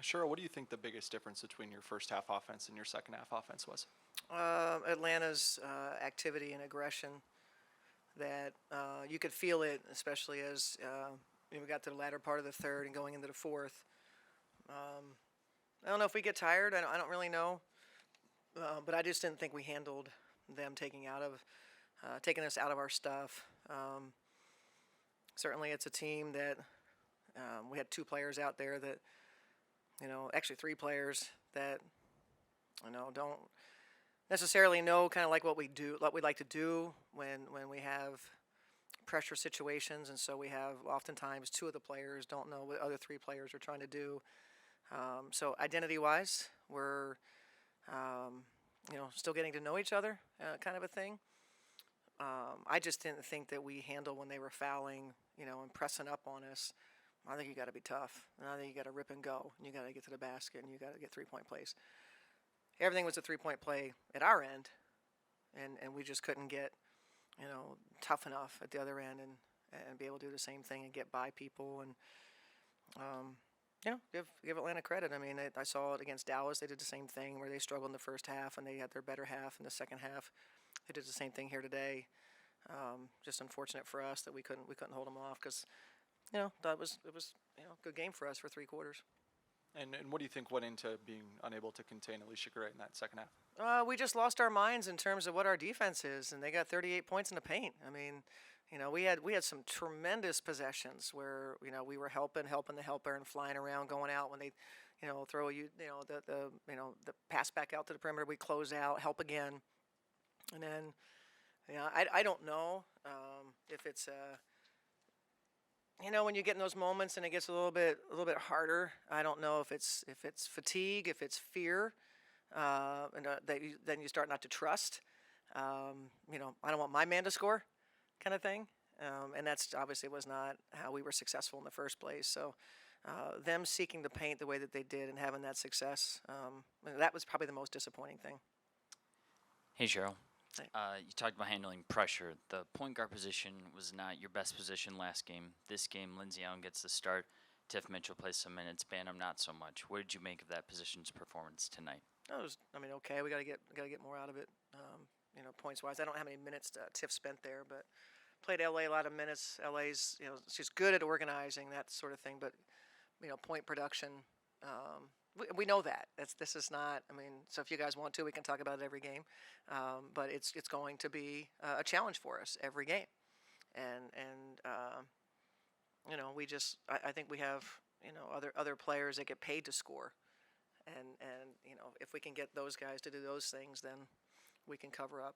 Cheryl, what do you think the biggest difference between your first half offense and your second half offense was? Atlanta's activity and aggression that you could feel it, especially as we got to the latter part of the third and going into the fourth. I don't know if we get tired. I don't really know, but I just didn't think we handled them taking us out of our stuff. Certainly, it's a team that we had 2 players out there that, actually 3 players that, don't necessarily know kind of like what we do, what we like to do when we have pressure situations, and so we have oftentimes 2 of the players don't know what other 3 players are trying to do. So identity-wise, we're still getting to know each other, kind of a thing. I just didn't think that we handled when they were fouling, and pressing up on us. I think you got to be tough, and I think you got to rip and go, and you got to get to the basket, and you got to get 3-point plays. Everything was a 3-point play at our end, and we just couldn't get, tough enough at the other end and be able to do the same thing and get by people and, give Atlanta credit. I mean, I saw it against Dallas. They did the same thing where they struggled in the first half and they had their better half in the second half. They did the same thing here today. Just unfortunate for us that we couldn't hold them off because, it was a good game for us for 3 quarters. And what do you think went into being unable to contain Alicia Gray in that second half? We just lost our minds in terms of what our defense is, and they got 38 points in the paint. I mean, we had some tremendous possessions where we were helping the helper and flying around, going out when they, throw the pass back out to the perimeter. We close out, help again, and then, I don't know if it's when you get in those moments and it gets a little bit harder. I don't know if it's fatigue, if it's fear, and then you start not to trust. I don't want my man to score, kind of thing, and that's obviously was not how we were successful in the first place. So, them seeking the paint the way that they did and having that success, that was probably the most disappointing thing. Hey, Cheryl. You talked about handling pressure. The point guard position was not your best position last game. This game, Lindsey Allen gets the start. Tiff Mitchell plays some minutes. Banham not so much. What did you make of that position's performance tonight? It was, okay. We got to get more out of it. Points wise, I don't know how many minutes Tiff spent there, but played LA a lot of minutes. LA's, she's good at organizing that sort of thing, but point production. We know that. This is not. So if you guys want to, we can talk about it every game. But it's going to be a challenge for us every game, and we just. I think we have other players that get paid to score, and if we can get those guys to do those things, then we can cover up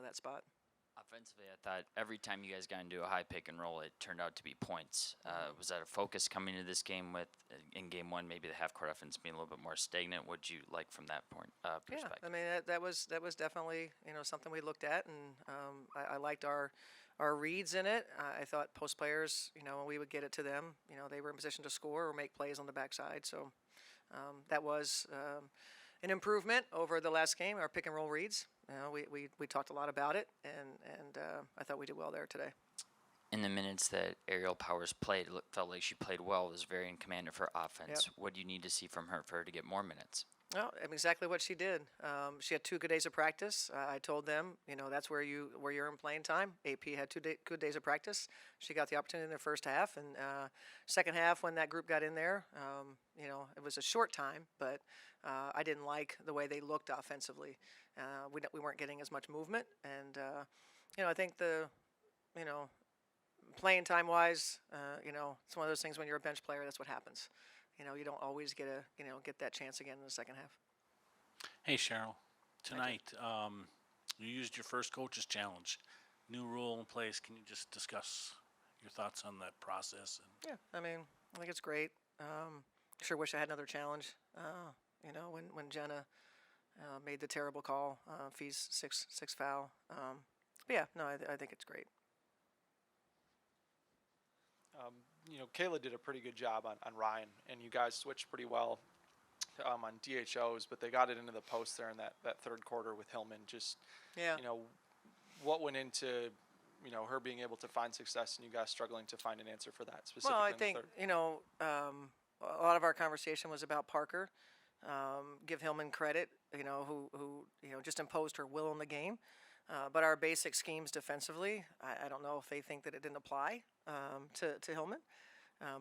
that spot. Offensively, I thought every time you guys got into a high pick and roll, it turned out to be points. Was that a focus coming into this game with, in game 1, maybe the half-court offense being a little bit more stagnant? What did you like from that perspective? Yeah, that was definitely something we looked at, and I liked our reads in it. I thought post players, when we would get it to them, they were in position to score or make plays on the backside. So that was an improvement over the last game. Our pick and roll reads. We talked a lot about it, and I thought we did well there today. In the minutes that Ariel Powers played, it felt like she played well, was very in command of her offense. Yep. What do you need to see from her for her to get more minutes? Well, exactly what she did. She had 2 good days of practice. I told them, that's where you're in playing time. AP had 2 good days of practice. She got the opportunity in the first half, and second half when that group got in there, it was a short time, but I didn't like the way they looked offensively. We weren't getting as much movement, and I think the playing time wise, it's one of those things when you're a bench player, that's what happens. You don't always get get that chance again in the second half. Hey, Cheryl. Tonight, you used your first coach's challenge. New rule in place. Can you just discuss your thoughts on that process? Yeah, I think it's great. Sure wish I had another challenge. When Jenna made the terrible call, Fee's six foul. But yeah, no, I think it's great. Kayla did a pretty good job on Ryan, and you guys switched pretty well on DHOs, but they got it into the post there in that third quarter with Hillman. Just, what went into, her being able to find success and you guys struggling to find an answer for that specifically? Well, I think, a lot of our conversation was about Parker. Give Hillman credit, who just imposed her will in the game. But our basic schemes defensively, I don't know if they think that it didn't apply to Hillman.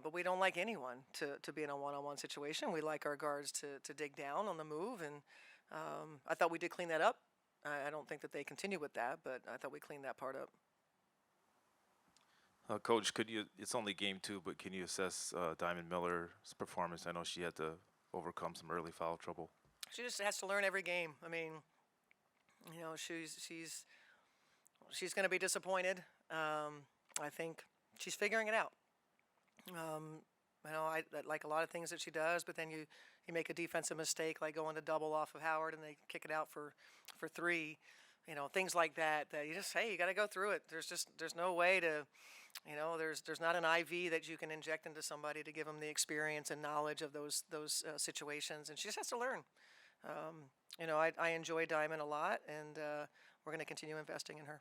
But we don't like anyone to be in a one-on-one situation. We like our guards to dig down on the move, and I thought we did clean that up. I don't think that they continue with that, but I thought we cleaned that part up. Coach, it's only game 2, but can you assess Diamond Miller's performance? I know she had to overcome some early foul trouble. She just has to learn every game. I mean, she's going to be disappointed. I think she's figuring it out. I like a lot of things that she does, but then you make a defensive mistake like going to double off of Howard and they kick it out for 3. Things like that you just, hey, you got to go through it. There's no way to, there's not an IV that you can inject into somebody to give them the experience and knowledge of those situations, and she just has to learn. I enjoy Diamond a lot, and we're going to continue investing in her.